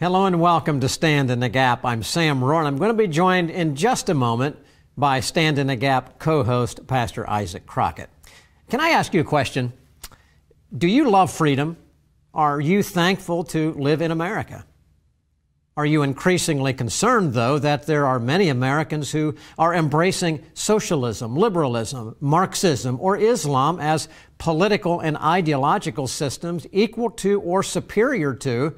Hello and welcome to Stand in the Gap. I'm Sam Rohr, and I'm going to be joined in just a moment by Stand in the Gap co-host Pastor Isaac Crockett. Can I ask you a question? Do you love freedom? Are you thankful to live in America? Are you increasingly concerned, though, that there are many Americans who are embracing socialism, liberalism, Marxism, or Islam as political and ideological systems equal to or superior to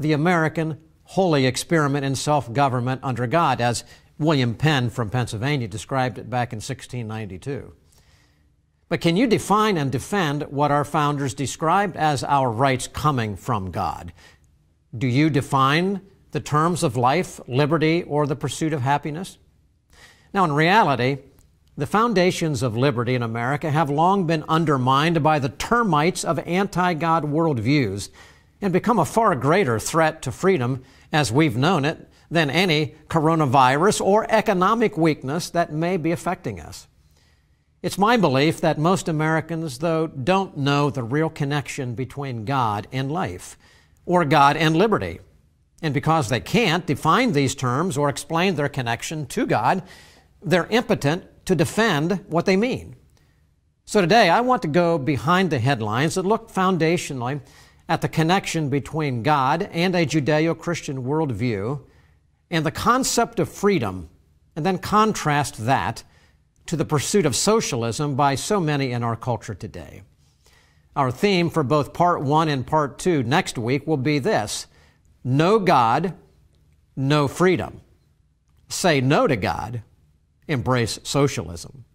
the American holy experiment in self-government under God, as William Penn from Pennsylvania described it back in 1692? But can you define and defend what our founders described as our rights coming from God? Do you define the terms of life, liberty, or the pursuit of happiness? Now, in reality, the foundations of liberty in America have long been undermined by the termites of anti-God worldviews and become a far greater threat to freedom as we've known it than any coronavirus or economic weakness that may be affecting us. It's my belief that most Americans, though, don't know the real connection between God and life, or God and liberty. And because they can't define these terms or explain their connection to God, they're impotent to defend what they mean. So today, I want to go behind the headlines and look foundationally at the connection between God and a Judeo-Christian worldview and the concept of freedom, and then contrast that to the pursuit of socialism by so many in our culture today. Our theme for both Part 1 and Part 2 next week will be this: no God, no freedom. Say no to God, embrace socialism.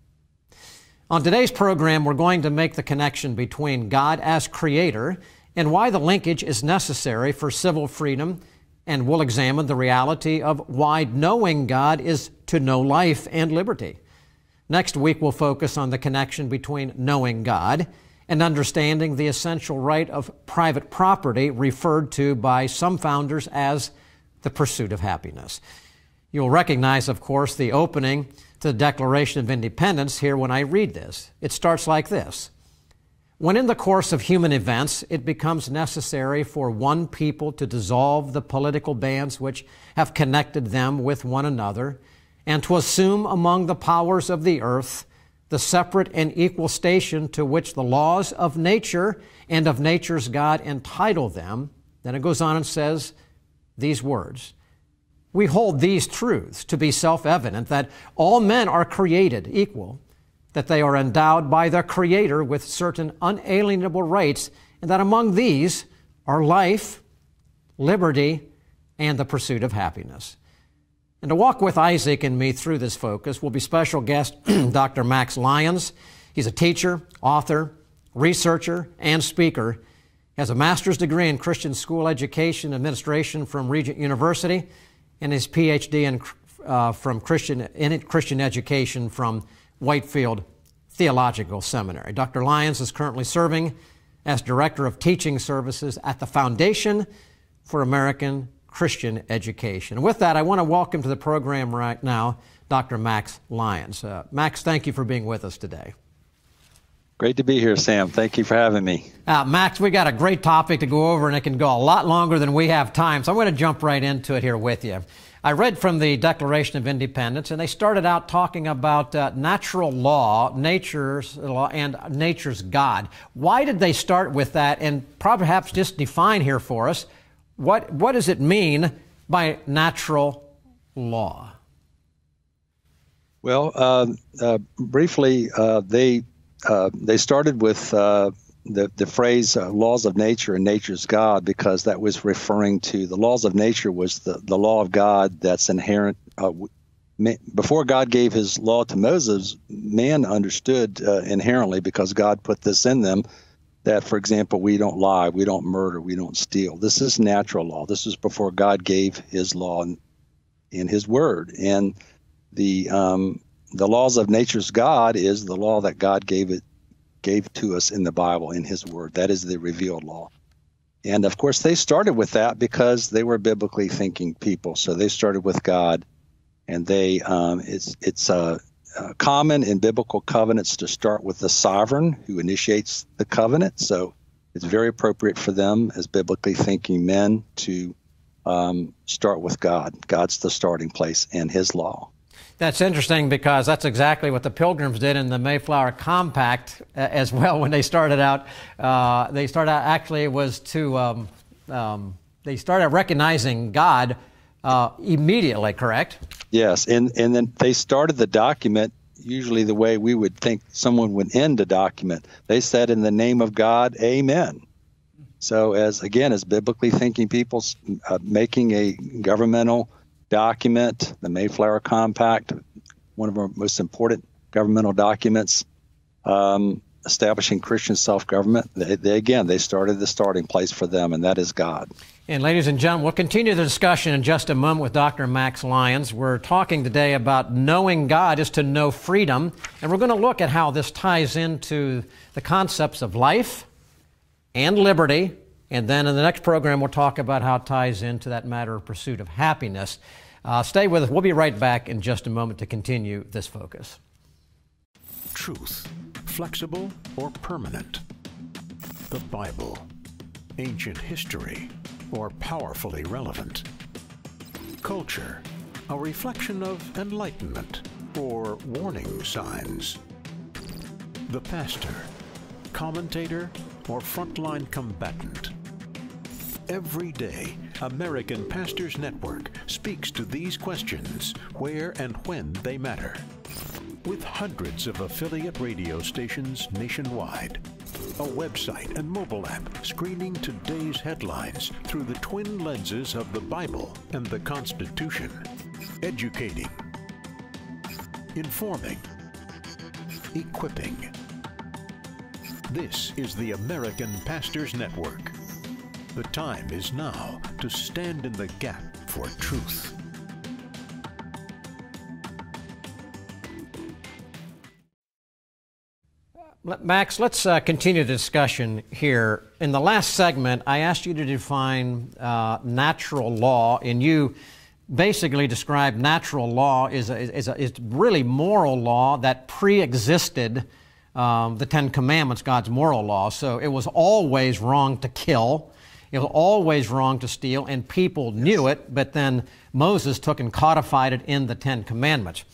On today's program, we're going to make the connection between God as creator and why the linkage is necessary for civil freedom, and we'll examine the reality of why knowing God is to know life and liberty. Next week, we'll focus on the connection between knowing God and understanding the essential right of private property, referred to by some founders as the pursuit of happiness. You'll recognize, of course, the opening to the Declaration of Independence here when I read this. It starts like this: when in the course of human events it becomes necessary for one people to dissolve the political bands which have connected them with one another, and to assume among the powers of the earth the separate and equal station to which the laws of nature and of nature's God entitle them, then it goes on and says these words: we hold these truths to be self-evident, that all men are created equal, that they are endowed by their Creator with certain unalienable rights, and that among these are life, liberty, and the pursuit of happiness. And to walk with Isaac and me through this focus will be special guest Dr. Max Lyons. He's a teacher, author, researcher, and speaker. He has a master's degree in Christian school education administration from Regent University and his PhD in Christian education from Whitefield Theological Seminary. Dr. Lyons is currently serving as Director of Teaching Services at the Foundation for American Christian Education. And with that, I want to welcome to the program right now Dr. Max Lyons. Max, thank you for being with us today. Great to be here, Sam. Thank you for having me. Max, we got a great topic to go over, and it can go a lot longer than we have time, so I'm going to jump right into it here with you. I read from the Declaration of Independence, and they started out talking about natural law, nature's law, and nature's God. Why did they start with that? And perhaps just define here for us, what does it mean by natural law? Well, briefly, they started with the phrase laws of nature and nature's God, because that was referring to the laws of nature was the law of God that's inherent. Before God gave his law to Moses, man understood inherently, because God put this in them, that, for example, we don't lie, we don't murder, we don't steal. This is natural law. This is before God gave his law in his word. And the laws of nature's God is the law that God gave to us in the Bible, in his word. That is the revealed law. And of course, they started with that because they were biblically thinking people. So they started with God, and it's common in biblical covenants to start with the sovereign who initiates the covenant. So it's very appropriate for them as biblically thinking men to start with God. God's the starting place in His law. That's interesting because that's exactly what the Pilgrims did in the Mayflower Compact as well. When they started out, actually it was to they started recognizing God immediately. Correct? Yes, and then they started the document usually the way we would think someone would end a document. They said, "In the name of God, Amen." So as biblically thinking people, making a governmental document, the Mayflower Compact, one of our most important governmental documents, establishing Christian self-government. They started the starting place for them, and that is God. And ladies and gentlemen, we'll continue the discussion in just a moment with Dr. Max Lyons. We're talking today about knowing God is to know freedom, and we're going to look at how this ties into the concepts of life and liberty, and then in the next program we'll talk about how it ties into that matter of pursuit of happiness. Stay with us. We'll be right back in just a moment to continue this focus. Truth, flexible or permanent? The Bible, ancient history, or powerfully relevant? Culture, a reflection of enlightenment or warning signs? The pastor, commentator, or frontline combatant? Every day, American Pastors Network speaks to these questions where and when they matter. With hundreds of affiliate radio stations nationwide, a website and mobile app screening today's headlines through the twin lenses of the Bible and the Constitution, educating, informing, equipping. This is the American Pastors Network. The time is now to stand in the gap for truth. Max, let's continue the discussion here. In the last segment, I asked you to define natural law, and you basically described natural law is really moral law that pre-existed the Ten Commandments, God's moral law. So it was always wrong to kill. It was always wrong to steal, and people knew it, but then Moses took and codified it in the Ten Commandments.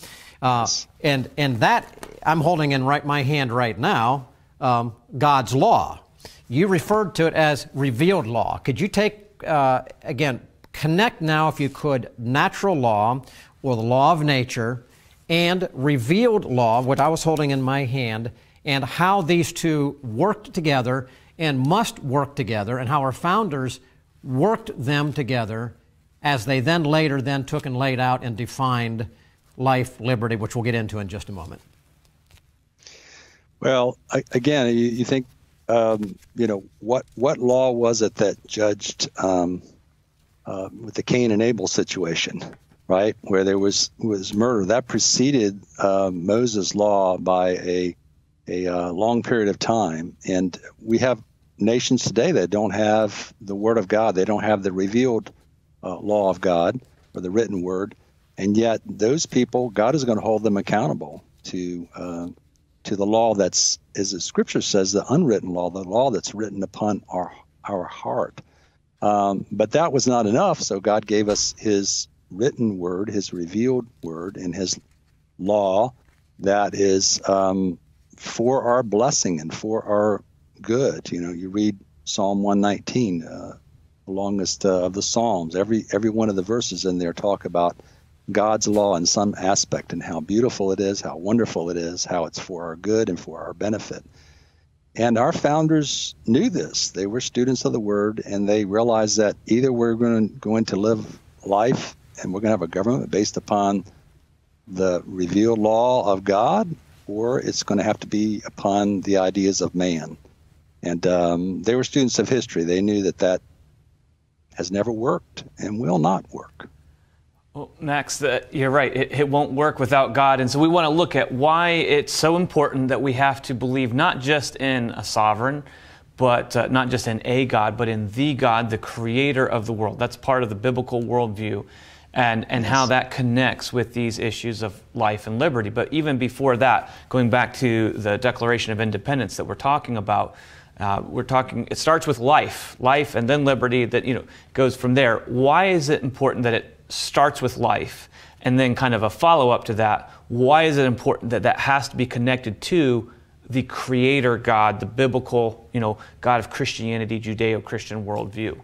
And that, I'm holding in my hand right now, God's law. You referred to it as revealed law. Could you take, again, connect now, if you could, natural law, or the law of nature, and revealed law, what I was holding in my hand, and how these two worked together and must work together, and how our founders worked them together as they then later took and laid out and defined life, liberty, which we'll get into in just a moment. Well, again, you think, what law was it that judged with the Cain and Abel situation, right, where there was murder? That preceded Moses' law by a long period of time, and we have nations today that don't have the Word of God. They don't have the revealed law of God or the written Word. And yet those people, God is going to hold them accountable to the law that's, as the Scripture says, the unwritten law, the law that's written upon our heart. But that was not enough, so God gave us His written Word, His revealed Word, and His law that is for our blessing and for our good. You read Psalm 119, the longest of the Psalms. Every one of the verses in there talk about God's law in some aspect and how beautiful it is, how wonderful it is, how it's for our good and for our benefit. And our founders knew this. They were students of the Word, and they realized that either we're going to live life and we're going to have a government based upon the revealed law of God, or it's going to have to be upon the ideas of man. And they were students of history. They knew that has never worked and will not work. Well, Max, you're right. It won't work without God. And so we want to look at why it's so important that we have to believe not just in a sovereign, but not just in a God, but in the God, the creator of the world. That's part of the biblical worldview, and how that connects with these issues of life and liberty. But even before that, going back to the Declaration of Independence that we're talking about, We're talking, it starts with life, and then liberty that, goes from there. Why is it important that it starts with life? And then kind of a follow-up to that, why is it important that that has to be connected to the Creator God, the biblical, God of Christianity, Judeo-Christian worldview?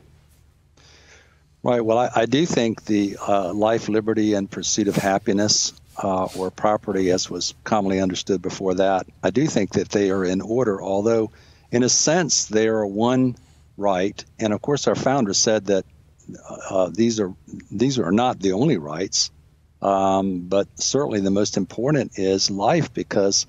Right. Well, I do think the life, liberty, and pursuit of happiness, or property, as was commonly understood before that, I do think that they are in order, although in a sense they are one right. And of course, our founder said that these are not the only rights, but certainly the most important is life, because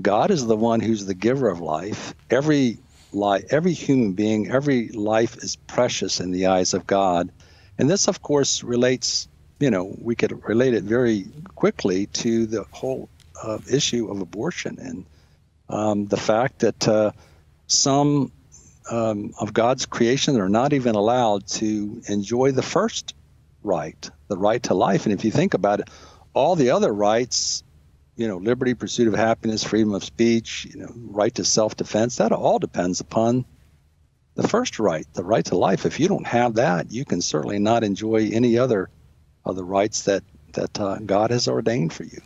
God is the one who's the giver of life. Every human being, every life is precious in the eyes of God. And this, of course, relates, we could relate it very quickly to the whole issue of abortion and the fact that some of God's creation are not even allowed to enjoy the first right, the right to life. And if you think about it, all the other rights, liberty, pursuit of happiness, freedom of speech, right to self-defense, that all depends upon the first right, the right to life. If you don't have that, you can certainly not enjoy any other of the rights that God has ordained for you.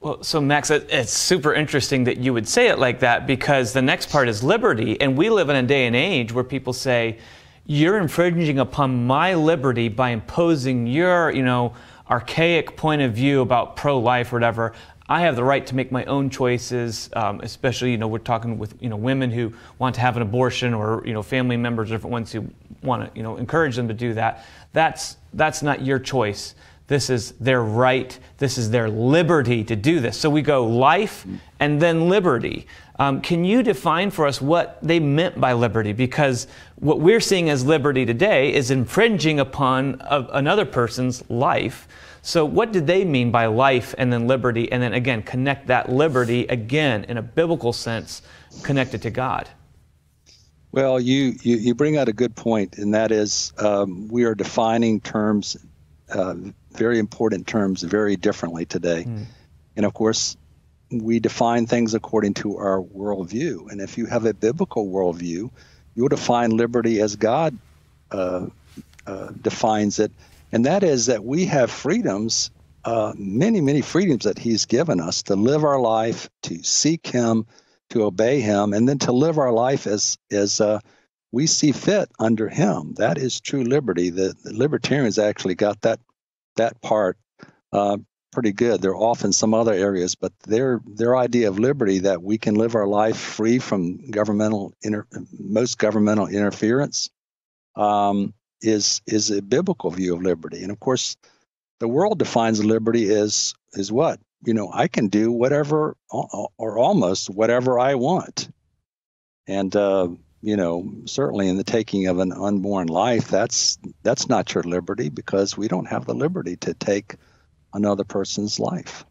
Well, so Max, it's super interesting that you would say it like that, because the next part is liberty. And we live in a day and age where people say, you're infringing upon my liberty by imposing your, archaic point of view about pro-life or whatever. I have the right to make my own choices, especially, we're talking with, women who want to have an abortion, or, family members, different ones who want to, encourage them to do that. That's not your choice. This is their right. This is their liberty to do this. So we go life and then liberty. Can you define for us what they meant by liberty? Because what we're seeing as liberty today is infringing upon another person's life. So what did they mean by life and then liberty? And then again, connect that liberty again in a biblical sense, connected to God. Well, you bring out a good point, and that is we are defining terms, very important terms, very differently today. And of course, we define things according to our worldview. And if you have a biblical worldview, you'll define liberty as God defines it. And that is that we have freedoms, many, many freedoms that He's given us to live our life, to seek Him, to obey Him, and then to live our life as we see fit under Him. That is true liberty. The libertarians actually got that part pretty good. There are often some other areas, but their idea of liberty, that we can live our life free from most governmental interference, is a biblical view of liberty. And of course, the world defines liberty as what? I can do whatever or almost whatever I want. And certainly in the taking of an unborn life, that's not your liberty, because we don't have the liberty to take another person's life.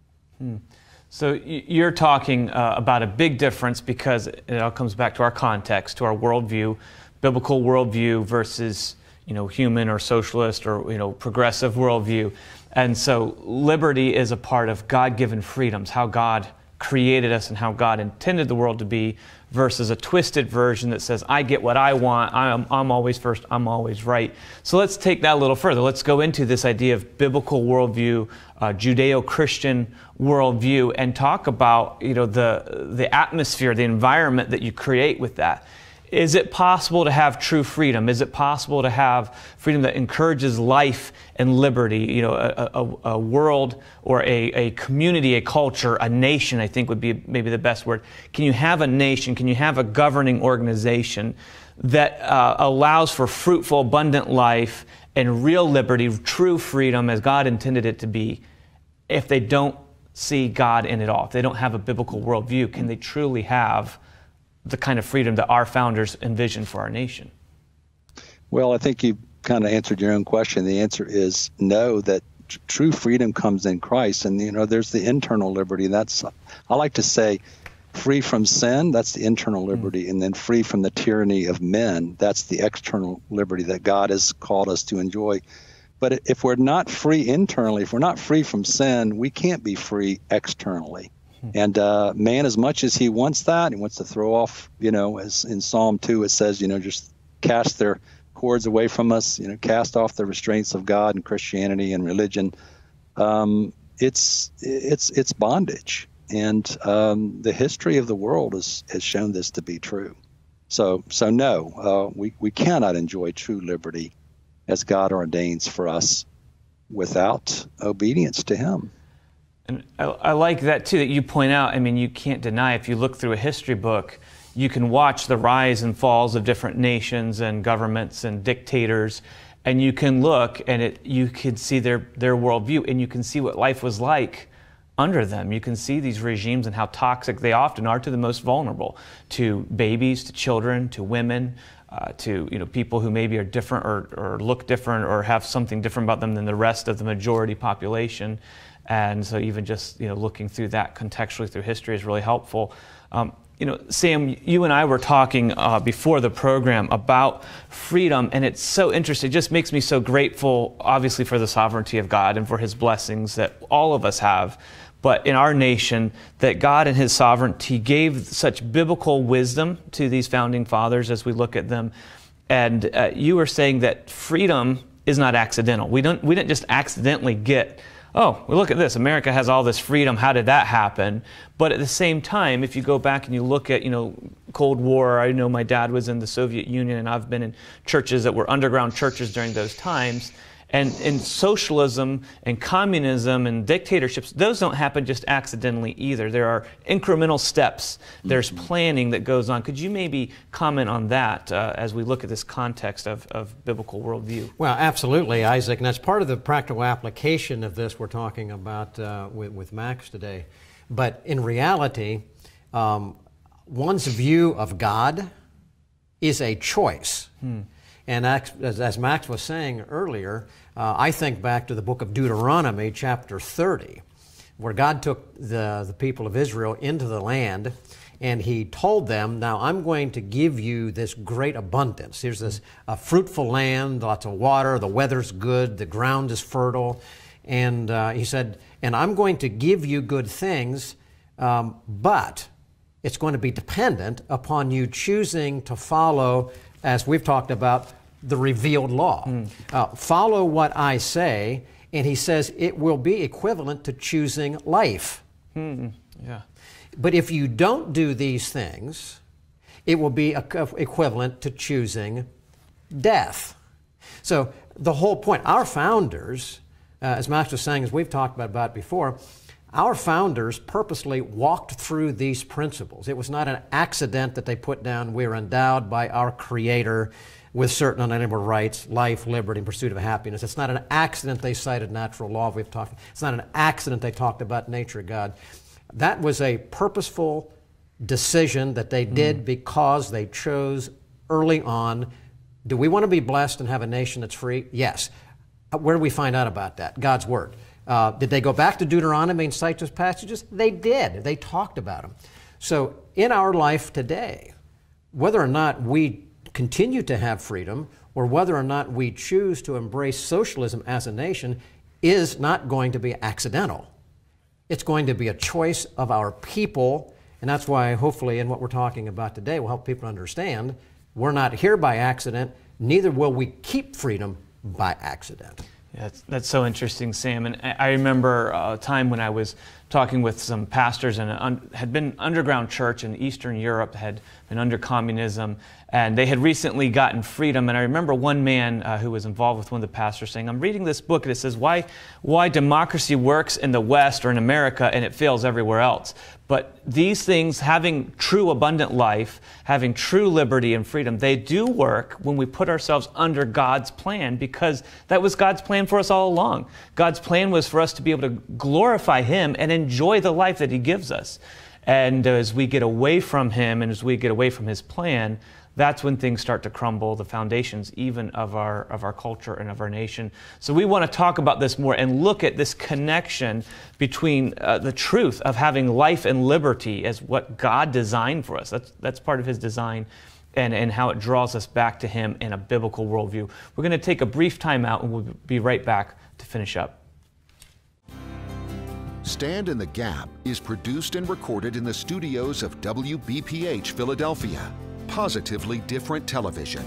So you're talking about a big difference, because it all comes back to our context, to our worldview, biblical worldview versus human or socialist or progressive worldview. And so liberty is a part of God-given freedoms, how God created us and how God intended the world to be, versus a twisted version that says, I get what I want, I'm always first, I'm always right. So let's take that a little further. Let's go into this idea of biblical worldview, Judeo-Christian worldview, and talk about the atmosphere, the environment that you create with that. Is it possible to have true freedom? Is it possible to have freedom that encourages life and liberty? A world or a community, a culture, a nation, I think would be maybe the best word. Can you have a nation? Can you have a governing organization that allows for fruitful, abundant life and real liberty, true freedom as God intended it to be, if they don't see God in it all? If they don't have a biblical worldview, can they truly have the kind of freedom that our founders envisioned for our nation? Well, I think you kind of answered your own question. The answer is no, that true freedom comes in Christ. And, there's the internal liberty. That's, I like to say, free from sin, that's the internal liberty. And then free from the tyranny of men, that's the external liberty that God has called us to enjoy. But if we're not free internally, if we're not free from sin, we can't be free externally. And man, as much as he wants that, he wants to throw off, as in Psalm 2 it says, just cast their cords away from us, cast off the restraints of God and Christianity and religion. It's bondage. And the history of the world has shown this to be true. So no, we cannot enjoy true liberty as God ordains for us without obedience to him. And I like that too, that you point out. I mean, you can't deny, if you look through a history book, you can watch the rise and falls of different nations and governments and dictators, and you can look and you can see their worldview, and you can see what life was like under them. You can see these regimes and how toxic they often are to the most vulnerable, to babies, to children, to women, to people who maybe are different or look different or have something different about them than the rest of the majority population. And so even just looking through that contextually through history is really helpful. Sam, you and I were talking before the program about freedom, and it's so interesting. It just makes me so grateful, obviously, for the sovereignty of God and for his blessings that all of us have. But in our nation, that God in his sovereignty gave such biblical wisdom to these founding fathers as we look at them. And you were saying that freedom is not accidental. We didn't just accidentally get, oh, well, look at this, America has all this freedom, how did that happen? But at the same time, if you go back and you look at, Cold War, I know my dad was in the Soviet Union, and I've been in churches that were underground churches during those times. And in socialism and communism and dictatorships, those don't happen just accidentally either. There are incremental steps. There's planning that goes on. Could you maybe comment on that as we look at this context of biblical worldview? Well, absolutely, Isaac. And that's part of the practical application of this we're talking about with Max today. But in reality, one's view of God is a choice. And as Max was saying earlier, I think back to the book of Deuteronomy, chapter 30, where God took the people of Israel into the land, and he told them, now I'm going to give you this great abundance. Here's this fruitful land, lots of water, the weather's good, the ground is fertile. And he said, and I'm going to give you good things, but it's going to be dependent upon you choosing to follow, as we've talked about, the revealed law. Follow what I say, and he says it will be equivalent to choosing life. Yeah. But if you don't do these things, it will be equivalent to choosing death. So the whole point, our founders, as Max was saying, as we've talked about before, our founders purposely walked through these principles. It was not an accident that they put down, we're endowed by our Creator with certain unalienable rights, life, liberty, and pursuit of happiness. It's not an accident they cited natural law. It's not an accident they talked about nature of God. That was a purposeful decision that they did because they chose early on. Do we want to be blessed and have a nation that's free? Yes. Where do we find out about that? God's Word. Did they go back to Deuteronomy and cite those passages? They did. They talked about them. So in our life today, whether or not we continue to have freedom or whether or not we choose to embrace socialism as a nation is not going to be accidental. It's going to be a choice of our people, and that's why hopefully in what we're talking about today will help people understand we're not here by accident, neither will we keep freedom by accident. Yeah, that's so interesting, Sam. And I remember a time when I was talking with some pastors and had been underground church in Eastern Europe, had been under communism, and they had recently gotten freedom. And I remember one man who was involved with one of the pastors saying, I'm reading this book and it says why democracy works in the West or in America and it fails everywhere else. But these things, having true abundant life, having true liberty and freedom, they do work when we put ourselves under God's plan, because that was God's plan for us all along. God's plan was for us to be able to glorify Him and enjoy the life that He gives us. And as we get away from Him and as we get away from His plan, that's when things start to crumble, the foundations even of our culture and of our nation. So we want to talk about this more and look at this connection between the truth of having life and liberty as what God designed for us. That's part of His design, and how it draws us back to Him in a biblical worldview. We're going to take a brief time out and we'll be right back to finish up. Stand in the Gap is produced and recorded in the studios of WBPH Philadelphia, positively different television.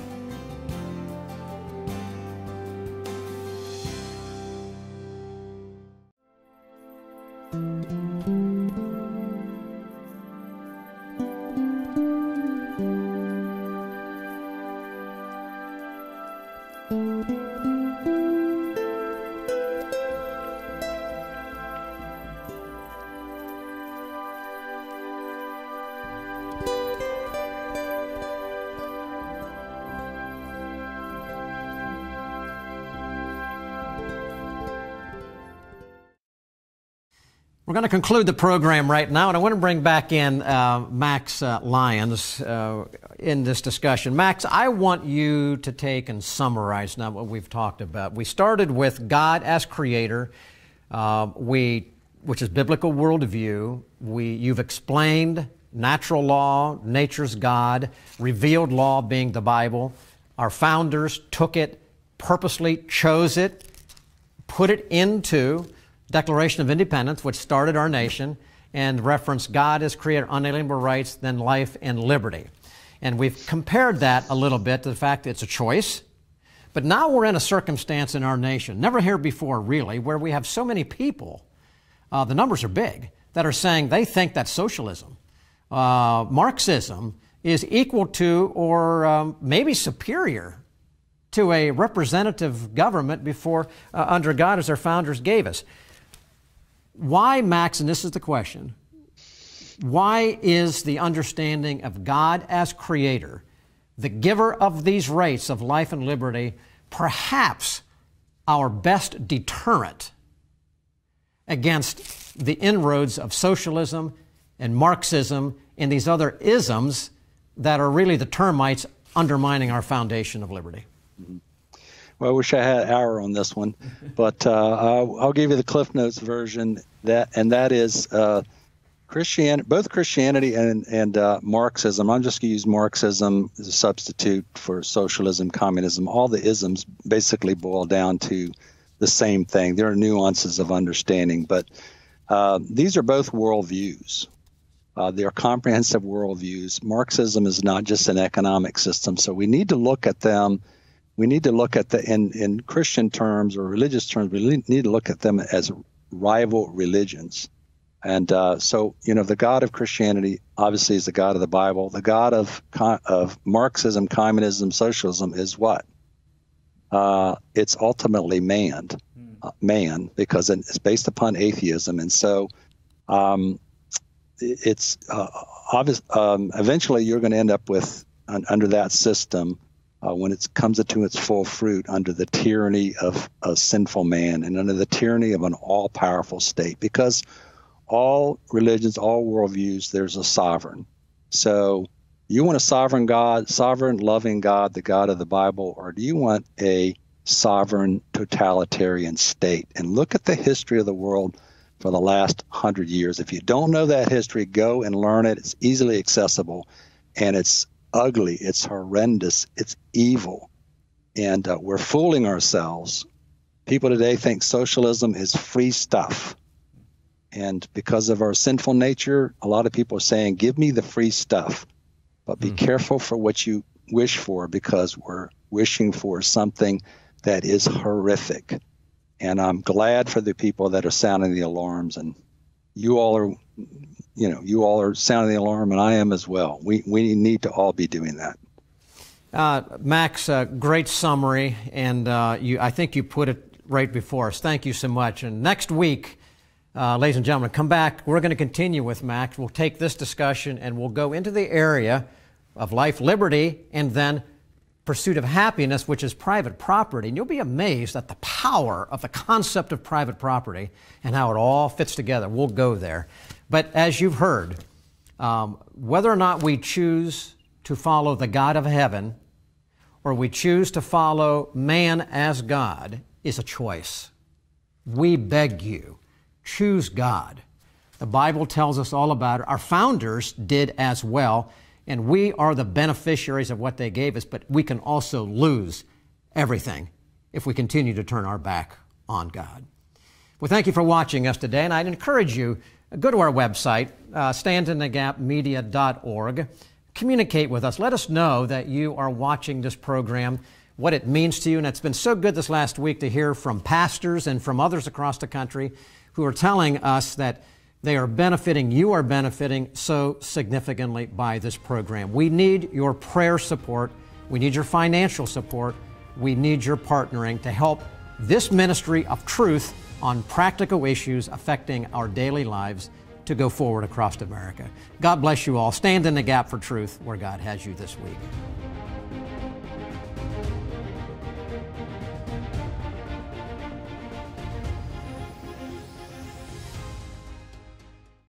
We're going to conclude the program right now, and I want to bring back in Max Lyons in this discussion. Max, I want you to take and summarize now what we've talked about. We started with God as creator, which is biblical worldview. You've explained natural law, nature's God, revealed law being the Bible. Our founders took it, purposely chose it, put it into Declaration of Independence, which started our nation, and referenced God as creator, unalienable rights, then life and liberty. And we've compared that a little bit to the fact that it's a choice. But now we're in a circumstance in our nation, never here before really, where we have so many people, the numbers are big, that are saying they think that socialism, Marxism, is equal to or maybe superior to a representative government before under God as our founders gave us. Why, Max, and this is the question, why is the understanding of God as creator, the giver of these rights of life and liberty, perhaps our best deterrent against the inroads of socialism and Marxism and these other isms that are really the termites undermining our foundation of liberty? Well, I wish I had an hour on this one, but I'll give you the Cliff Notes version. That is Christianity, both Christianity and Marxism. I'm just going to use Marxism as a substitute for socialism, communism. All the isms basically boil down to the same thing. There are nuances of understanding, but these are both worldviews. They are comprehensive worldviews. Marxism is not just an economic system, so we need to look at them. We need to look at in Christian terms or religious terms, we need to look at them as rival religions. And so, the God of Christianity obviously is the God of the Bible. The God of Marxism, communism, socialism is what? It's ultimately man, because it's based upon atheism. And so it's obvious. Eventually, you're going to end up with, under that system, when it comes into its full fruit, under the tyranny of a sinful man and under the tyranny of an all-powerful state. Because all religions, all worldviews, there's a sovereign. So you want a sovereign God, sovereign, loving God, the God of the Bible, or do you want a sovereign, totalitarian state? And look at the history of the world for the last 100 years. If you don't know that history, go and learn it. It's easily accessible, and it's ugly, it's horrendous, it's evil, and we're fooling ourselves. People today think socialism is free stuff, and because of our sinful nature, a lot of people are saying, give me the free stuff, but be careful for what you wish for, because we're wishing for something that is horrific. And I'm glad for the people that are sounding the alarms, and you all are sounding the alarm, and I am as well. We need to all be doing that. Max, great summary, and I think you put it right before us. Thank you so much. And next week, ladies and gentlemen, come back. We're going to continue with Max. We'll take this discussion and we'll go into the area of life, liberty, and then pursuit of happiness, which is private property. And you'll be amazed at the power of the concept of private property and how it all fits together. We'll go there. But as you've heard, whether or not we choose to follow the God of heaven or we choose to follow man as God is a choice. We beg you, choose God. The Bible tells us all about it. Our founders did as well, and we are the beneficiaries of what they gave us, but we can also lose everything if we continue to turn our back on God. Well, thank you for watching us today, and I'd encourage you, go to our website, standinthegapmedia.org. Communicate with us. Let us know that you are watching this program, what it means to you. And it's been so good this last week to hear from pastors and from others across the country who are telling us that they are benefiting, you are benefiting so significantly by this program. We need your prayer support. We need your financial support. We need your partnering to help this ministry of truth on practical issues affecting our daily lives to go forward across America. God bless you all. Stand in the gap for truth where God has you this week.